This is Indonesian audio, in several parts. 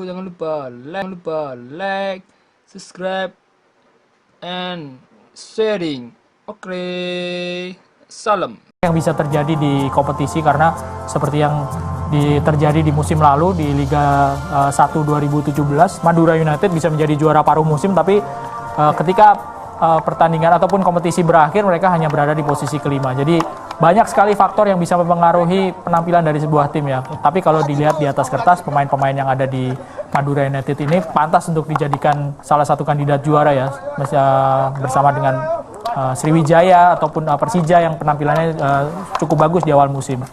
Jangan lupa like, subscribe, and sharing. Oke, salam. Yang bisa terjadi di kompetisi karena seperti yang terjadi di musim lalu di Liga 1 2017, Madura United bisa menjadi juara paruh musim, tapi ketika pertandingan ataupun kompetisi berakhir mereka hanya berada di posisi kelima. Jadi banyak sekali faktor yang bisa mempengaruhi penampilan dari sebuah tim ya. Tapi kalau dilihat di atas kertas, pemain-pemain yang ada di Madura United ini pantas untuk dijadikan salah satu kandidat juara ya, bersama dengan Sriwijaya ataupun Persija yang penampilannya cukup bagus di awal musim.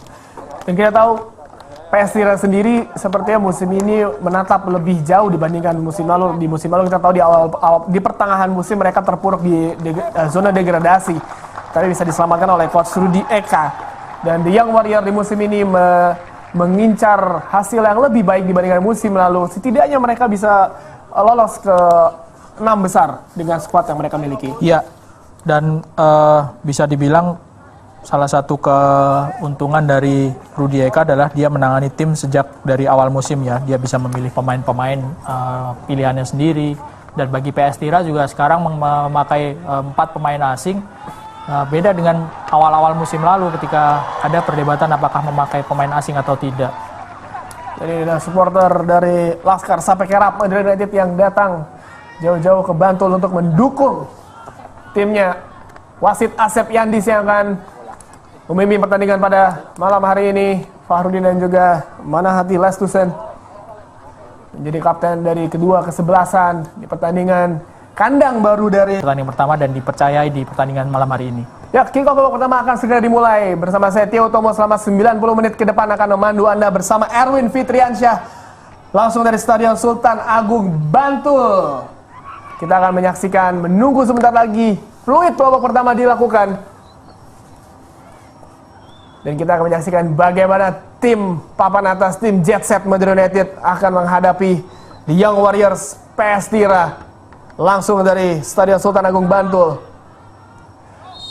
Dan kita tahu PS Tira sendiri sepertinya musim ini menatap lebih jauh dibandingkan musim lalu. Di musim lalu kita tahu di pertengahan musim mereka terpuruk di zona degradasi. Tapi bisa diselamatkan oleh coach Rudy Eka. Dan The Young Warrior di musim ini mengincar hasil yang lebih baik dibandingkan musim lalu. Setidaknya mereka bisa lolos ke 6 besar dengan skuad yang mereka miliki. Iya, dan bisa dibilang salah satu keuntungan dari Rudy Eka adalah dia menangani tim sejak dari awal musim ya. Dia bisa memilih pemain-pemain pilihannya sendiri. Dan bagi PS Tira juga sekarang memakai 4 pemain asing. Beda dengan awal-awal musim lalu ketika ada perdebatan apakah memakai pemain asing atau tidak. Jadi ada supporter dari Laskar Sape Kerap Madura United yang datang jauh-jauh ke Bantul untuk mendukung timnya. Wasit Asep Yandis yang akan memimpin pertandingan pada malam hari ini. Fahrudin dan juga Manahati Lestusen menjadi kapten dari kedua kesebelasan di pertandingan kandang baru dari pertandingan pertama dan dipercayai di pertandingan malam hari ini. Ya, kick-off babak pertama akan segera dimulai. Bersama saya Tio Tomo selama 90 menit ke depan akan memandu Anda bersama Erwin Fitriansyah langsung dari Stadion Sultan Agung Bantul. Kita akan menyaksikan, menunggu sebentar lagi fluid babak pertama dilakukan. Dan kita akan menyaksikan bagaimana tim papan atas, tim Jet Set Madura United akan menghadapi The Young Warriors PS Tira. Langsung dari Stadion Sultan Agung Bantul.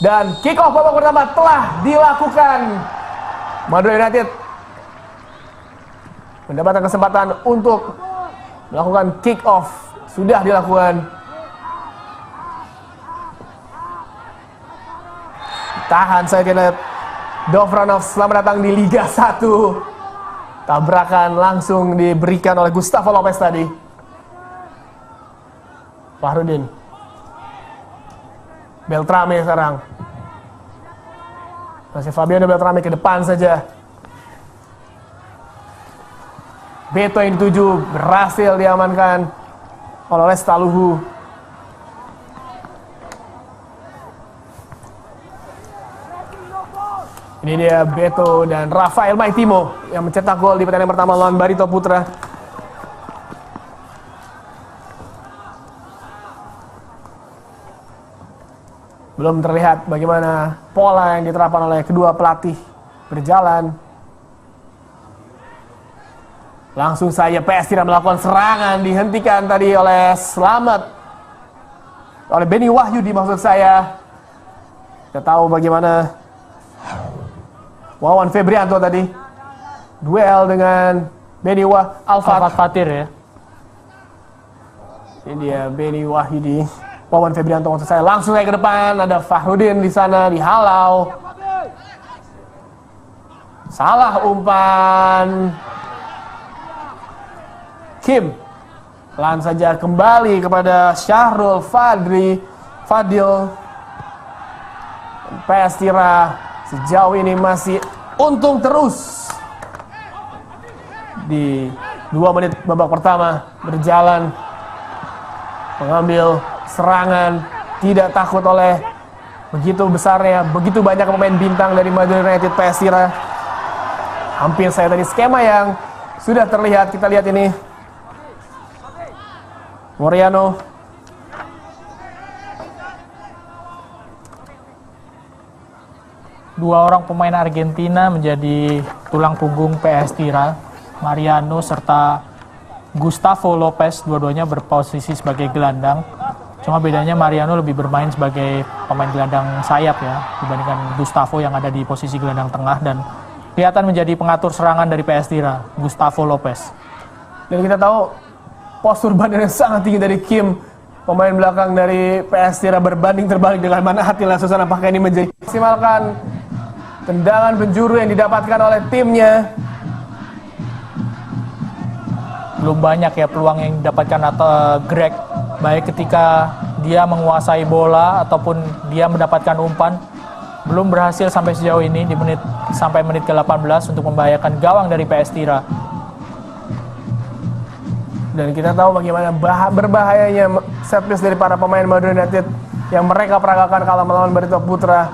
Dan kick-off babak pertama telah dilakukan. Madura United mendapatkan kesempatan untuk melakukan kick-off. Sudah dilakukan. Tahan saya lihat Dovranov, selamat datang di Liga 1. Tabrakan langsung diberikan oleh Gustavo Lopez tadi. Fahrudin, Beltrame sekarang, masih Fabiano Beltrame ke depan saja. Beto yang dituju berhasil diamankan oleh Lestaluhu. Ini dia Beto dan Rafael Maitimo yang mencetak gol di pertandingan pertama lawan Barito Putra. Belum terlihat bagaimana pola yang diterapkan oleh kedua pelatih berjalan. Langsung saja PS Tira melakukan serangan, dihentikan tadi oleh Slamet. Oleh Beni Wahyudi maksud saya. Kita tahu bagaimana Wawan Febrianto tadi duel dengan Beni Alfat Fatir ya. Ini dia Beni Wahyudi. Wawan Febrianto maksud saya, langsung ke depan, ada Fahrudin di sana dihalau. Salah umpan. Kim pelan saja kembali kepada Syahrul Fadil. PS Tira sejauh ini masih untung terus. Di 2 menit babak pertama berjalan, mengambil serangan, tidak takut oleh begitu besarnya, begitu banyak pemain bintang dari Madura United PS Tira. Hampir saya tadi skema yang sudah terlihat, kita lihat ini. Moriano. Dua orang pemain Argentina menjadi tulang punggung PS Tira, Mariano serta Gustavo Lopez, dua-duanya berposisi sebagai gelandang. Cuma bedanya Mariano lebih bermain sebagai pemain gelandang sayap ya, dibandingkan Gustavo yang ada di posisi gelandang tengah, dan kelihatan menjadi pengatur serangan dari PS Tira, Gustavo Lopez. Dan kita tahu postur badan yang sangat tinggi dari Kim. Pemain belakang dari PS Tira berbanding terbalik dengan Manahati Lestusen. Apakah ini menjadi maksimalkan tendangan penjuru yang didapatkan oleh timnya? Belum banyak ya peluang yang didapatkan atau Greg, baik ketika dia menguasai bola ataupun dia mendapatkan umpan. Belum berhasil sampai sejauh ini di menit ke-18 untuk membahayakan gawang dari PS Tira. Dan kita tahu bagaimana berbahayanya set piece dari para pemain Madura United yang mereka peragakan kalah melawan Barito Putra.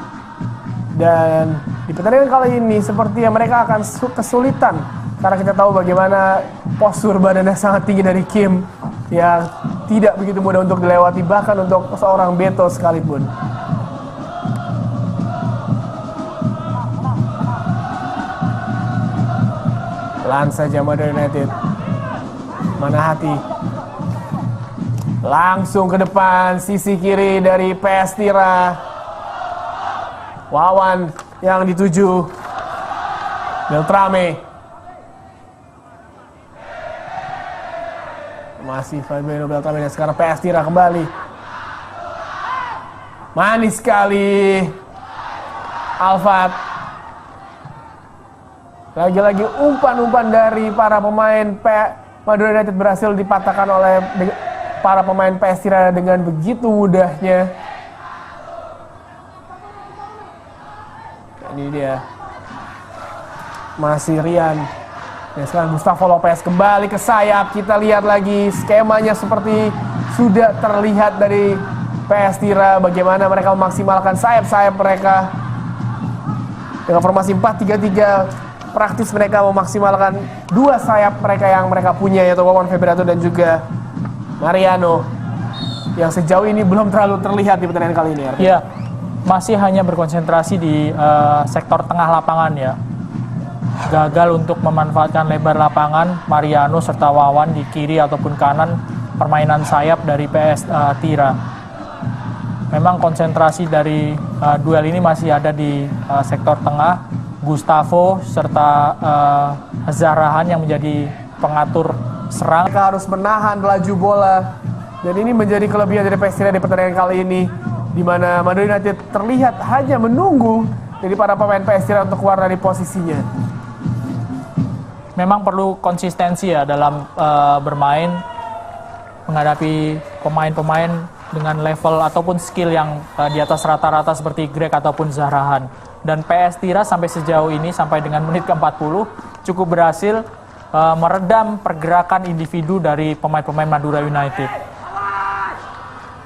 Dan di pertandingan kali ini sepertinya mereka akan kesulitan karena kita tahu bagaimana postur badannya sangat tinggi dari Kim yang tidak begitu mudah untuk dilewati bahkan untuk seorang Beto sekalipun. Pelan saja Madura United. Manahati langsung ke depan, sisi kiri dari PS Tira. Wawan yang dituju Beltrame. Masih Fabiano Beltrame dan sekarang PS Tira kembali. Manis sekali Alfat. Lagi-lagi umpan-umpan dari para pemain Madura United berhasil dipatahkan oleh para pemain PS Tira dengan begitu mudahnya. Ini dia. Masih Rian. Dan sekarang Gustavo Lopez kembali ke sayap. Kita lihat lagi skemanya seperti sudah terlihat dari PS Tira. Bagaimana mereka memaksimalkan sayap-sayap mereka. Dengan formasi 4-3-3. Praktis mereka memaksimalkan dua sayap mereka yang mereka punya, yaitu Wawan Febrato dan juga Mariano, yang sejauh ini belum terlalu terlihat di pertandingan kali ini. Iya, masih hanya berkonsentrasi di sektor tengah lapangan ya. Gagal untuk memanfaatkan lebar lapangan Mariano serta Wawan di kiri ataupun kanan permainan sayap dari PS Tira. Memang konsentrasi dari duel ini masih ada di sektor tengah. Gustavo serta Zahrahan yang menjadi pengatur serang. Mereka harus menahan laju bola, dan ini menjadi kelebihan dari PS Tira di pertandingan kali ini, di mana Madura United terlihat hanya menunggu dari para pemain PS Tira untuk keluar dari posisinya. Memang perlu konsistensi ya dalam bermain menghadapi pemain-pemain dengan level ataupun skill yang di atas rata-rata seperti Greg ataupun Zahrahan. Dan PS Tira sampai sejauh ini, sampai dengan menit ke-40, cukup berhasil meredam pergerakan individu dari pemain-pemain Madura United.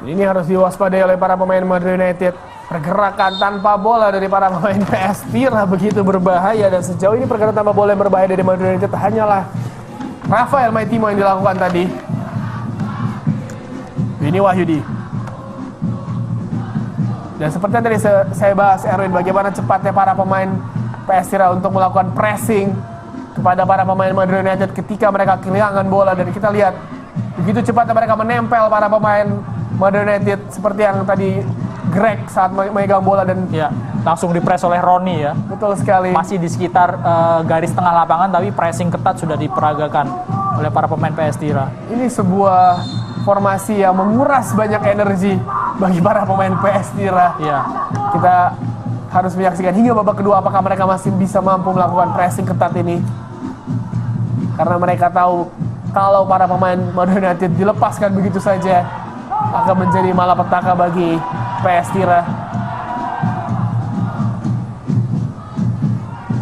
Ini harus diwaspadai oleh para pemain Madura United. Pergerakan tanpa bola dari para pemain PS Tira begitu berbahaya, dan sejauh ini pergerakan tanpa bola yang berbahaya dari Madura United hanyalah Rafael Maitimo yang dilakukan tadi. Ini Wahyudi. Dan seperti yang tadi saya bahas, Erwin, bagaimana cepatnya para pemain PS Tira untuk melakukan pressing kepada para pemain Madura United ketika mereka kehilangan bola. Dan kita lihat begitu cepatnya mereka menempel para pemain Madura United, seperti yang tadi Greg saat memegang bola dan ya, langsung dipres oleh Roni ya. Betul sekali. Masih di sekitar garis tengah lapangan, tapi pressing ketat sudah diperagakan oleh para pemain PS Tira. Ini sebuah formasi yang menguras banyak energi bagi para pemain PS Tira. Iya. Kita harus menyaksikan hingga babak kedua apakah mereka masih bisa mampu melakukan pressing ketat ini. Karena mereka tahu kalau para pemain Madura United dilepaskan begitu saja akan menjadi malapetaka bagi PS Tira.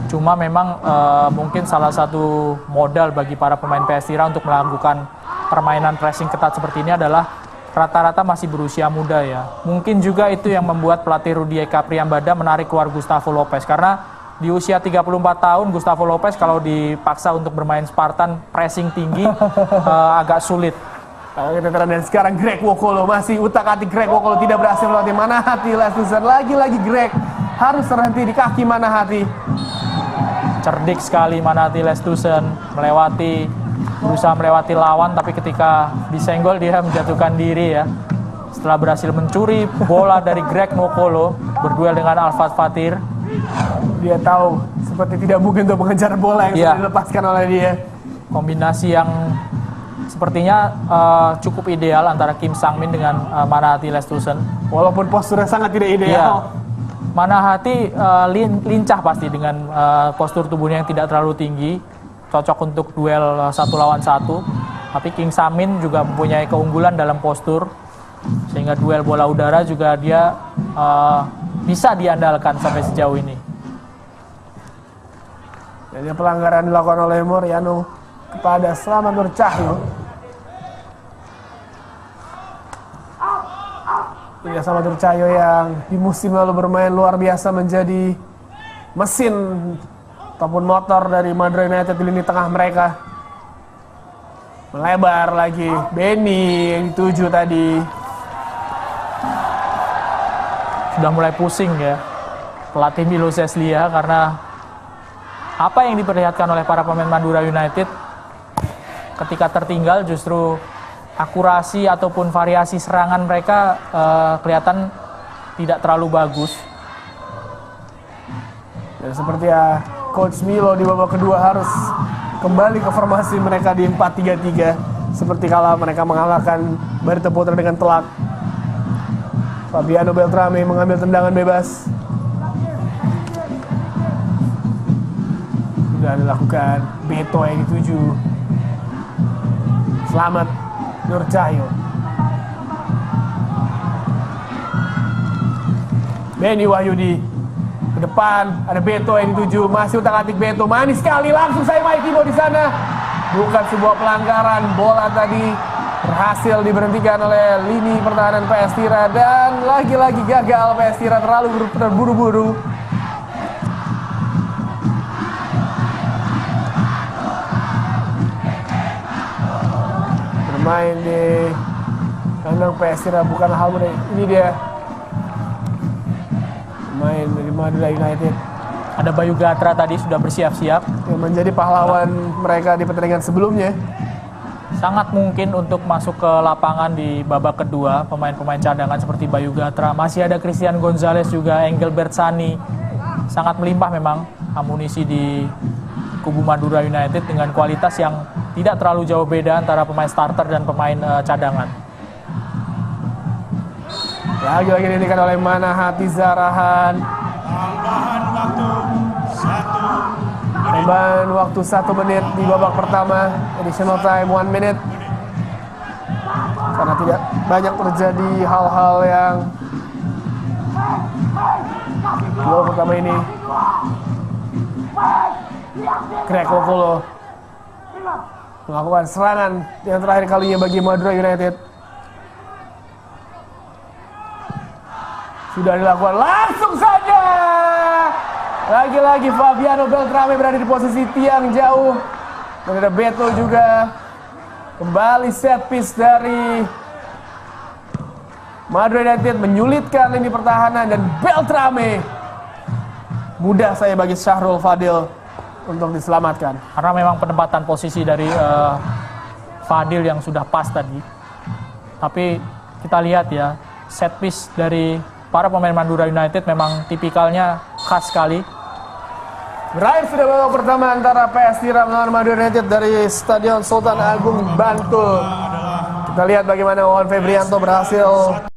Cuma memang mungkin salah satu modal bagi para pemain PS Tira untuk melakukan permainan pressing ketat seperti ini adalah rata-rata masih berusia muda ya. Mungkin juga itu yang membuat pelatih Rudi Eka Priambada menarik keluar Gustavo Lopez, karena di usia 34 tahun Gustavo Lopez kalau dipaksa untuk bermain Spartan pressing tinggi agak sulit. Dan sekarang Greg Wokolo, masih utak-atik Greg Wokolo tidak berhasil melewati Manahati Lestusen. Lagi-lagi Greg harus terhenti di kaki Manahati. Cerdik sekali Manahati Lestusen berusaha melewati lawan, tapi ketika disenggol dia menjatuhkan diri ya. Setelah berhasil mencuri bola dari Greg Wokolo, berduel dengan Alfat Fatir. Dia tahu seperti tidak mungkin untuk mengejar bola yang sudah dilepaskan oleh dia. Kombinasi yang sepertinya cukup ideal antara Kim Sang-min dengan Manahati Lestusen. Walaupun posturnya sangat tidak ideal. Iya. Manahati lincah pasti dengan postur tubuhnya yang tidak terlalu tinggi, cocok untuk duel 1 lawan 1. Tapi Kim Sang-min juga mempunyai keunggulan dalam postur, sehingga duel bola udara juga dia bisa diandalkan sampai sejauh ini. Jadi pelanggaran dilakukan oleh Moriano kepada Slamet Nur Cahyo. Ya, Slamet Nur Cahyo yang di musim lalu bermain luar biasa menjadi mesin ataupun motor dari Madura United di lini tengah mereka. Melebar lagi, Benny yang dituju tadi. Sudah mulai pusing ya pelatih Milo Seslia, karena apa yang diperlihatkan oleh para pemain Madura United ketika tertinggal justru akurasi ataupun variasi serangan mereka kelihatan tidak terlalu bagus. Dan seperti ya Coach Milo di babak kedua harus kembali ke formasi mereka di 4-3-3 seperti kala mereka mengalahkan Barito Putra dengan telak. Fabiano Beltrame mengambil tendangan bebas. Sudah dilakukan, Beto yang dituju. Slamet Nur Cahyo. Benny Wahyudi ke depan, ada Beto yang dituju, masih utak-atik Beto, manis sekali, langsung saya Maitimo di sana. Bukan sebuah pelanggaran, bola tadi berhasil diberhentikan oleh lini pertahanan PS Tira, dan lagi-lagi gagal PS Tira, terlalu terburu-buru. Bermain di kandang PS Tira bukan hal mudah. Ini dia main dari Madura United. Ada Bayu Gatra tadi sudah bersiap-siap. Yang menjadi pahlawan mereka di pertandingan sebelumnya. Sangat mungkin untuk masuk ke lapangan di babak kedua pemain-pemain cadangan seperti Bayu Gatra. Masih ada Christian Gonzalez juga, Engelbert Sani. Sangat melimpah memang amunisi di kubu Madura United dengan kualitas yang tidak terlalu jauh beda antara pemain starter dan pemain cadangan. Lagi-lagi dihentikan oleh Manahati Zarahan. Tambahan waktu 1 menit di babak pertama, additional time 1 minute. Karena tidak banyak terjadi hal-hal yang di babak pertama ini. Greg Kokolo melakukan serangan yang terakhir kalinya bagi Madura United. Sudah dilakukan langsung saja. Lagi-lagi Fabiano Beltrame berada di posisi tiang jauh. Dan ada Beto juga. Kembali set piece dari Madura United menyulitkan lini pertahanan, dan Beltrame mudah saya bagi Syahrul Fadil untuk diselamatkan. Karena memang penempatan posisi dari Fadil yang sudah pas tadi. Tapi kita lihat ya, set piece dari para pemain Madura United memang tipikalnya khas sekali. Berakhir sudah babak pertama antara PS Tira melawan Madura United dari Stadion Sultan Agung Bantul. Kita lihat bagaimana Wawan Febrianto berhasil